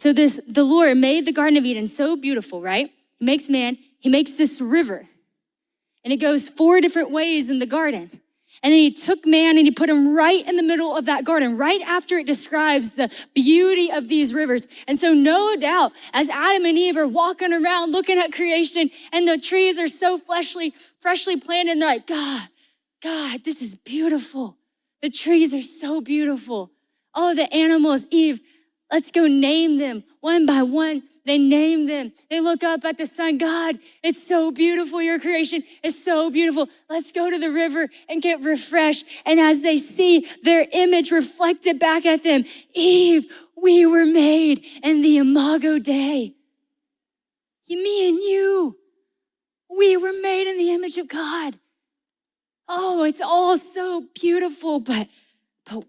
So the Lord made the Garden of Eden so beautiful, right? He makes man, he makes this river, and it goes 4 different ways in the garden. And then he took man and he put him right in the middle of that garden, right after it describes the beauty of these rivers. And so no doubt, as Adam and Eve are walking around looking at creation and the trees are so freshly planted, and they're like, God, this is beautiful. The trees are so beautiful. Oh, the animals, Eve, let's go name them one by one. They name them. They look up at the sun. God, it's so beautiful. Your creation is so beautiful. Let's go to the river and get refreshed. And as they see their image reflected back at them, Eve, we were made in the imago Dei. Me and you, we were made in the image of God. Oh, it's all so beautiful, but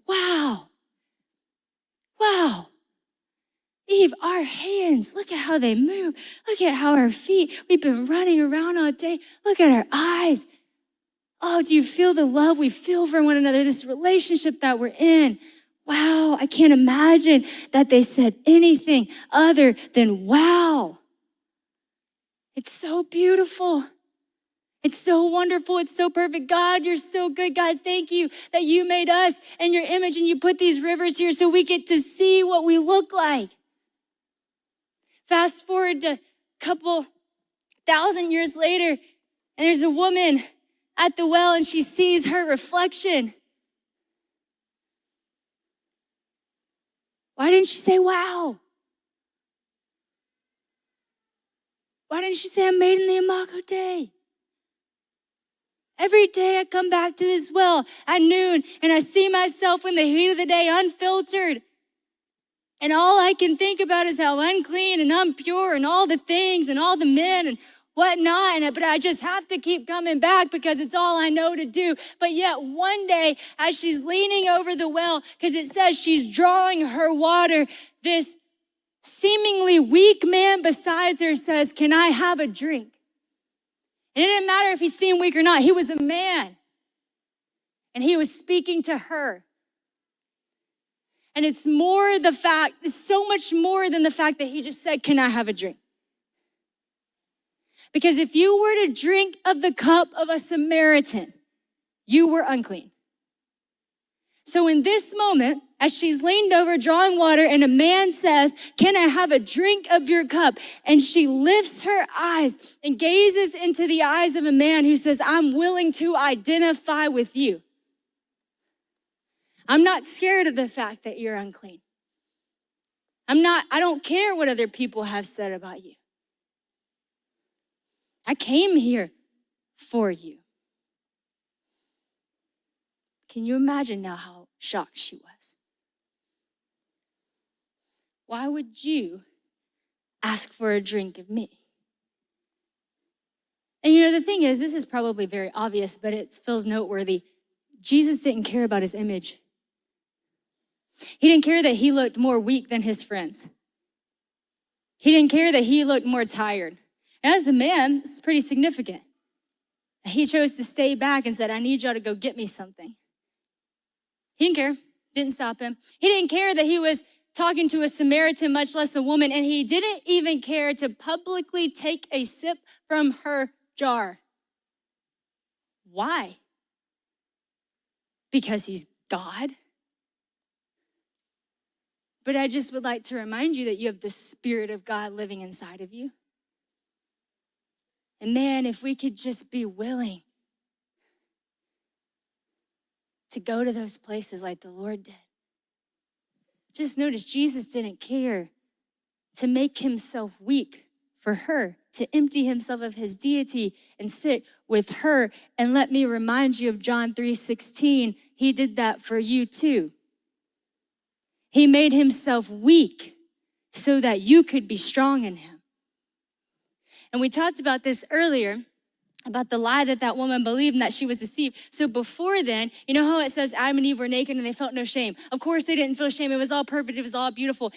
wow. Eve, our hands, look at how they move. Look at how our feet, we've been running around all day. Look at our eyes. Oh, do you feel the love we feel for one another, this relationship that we're in? Wow, I can't imagine that they said anything other than wow. It's so beautiful. It's so wonderful. It's so perfect. God, you're so good. God, thank you that you made us in your image and you put these rivers here so we get to see what we look like. Fast forward to a couple thousand years later, and there's a woman at the well and she sees her reflection. Why didn't she say, wow? Why didn't she say, I'm made in the imago Dei? Every day I come back to this well at noon and I see myself in the heat of the day unfiltered. And all I can think about is how unclean and impure and all the things and all the men and whatnot. But I just have to keep coming back because it's all I know to do. But yet one day as she's leaning over the well, because it says she's drawing her water, this seemingly weak man beside her says, can I have a drink? And it didn't matter if he seemed weak or not. He was a man. And he was speaking to her. And it's so much more than the fact that he just said, can I have a drink? Because if you were to drink of the cup of a Samaritan, you were unclean. So in this moment, as she's leaned over drawing water and a man says, can I have a drink of your cup? And she lifts her eyes and gazes into the eyes of a man who says, I'm willing to identify with you. I'm not scared of the fact that you're unclean. I don't care what other people have said about you. I came here for you. Can you imagine now how shocked she was? Why would you ask for a drink of me? And the thing is, this is probably very obvious, but it feels noteworthy. Jesus didn't care about his image. He didn't care that he looked more weak than his friends. He didn't care that he looked more tired. And as a man, it's pretty significant. He chose to stay back and said, I need y'all to go get me something. He didn't care, didn't stop him. He didn't care that he was talking to a Samaritan, much less a woman, and he didn't even care to publicly take a sip from her jar. Why? Because he's God? But I just would like to remind you that you have the Spirit of God living inside of you. And man, if we could just be willing to go to those places like the Lord did. Just notice Jesus didn't care to make himself weak for her, to empty himself of his deity and sit with her. And let me remind you of John 3:16. He did that for you too. He made himself weak so that you could be strong in him. And we talked about this earlier, about the lie that woman believed and that she was deceived. So before then, you know how it says Adam and Eve were naked and they felt no shame? Of course they didn't feel shame. It was all perfect. It was all beautiful.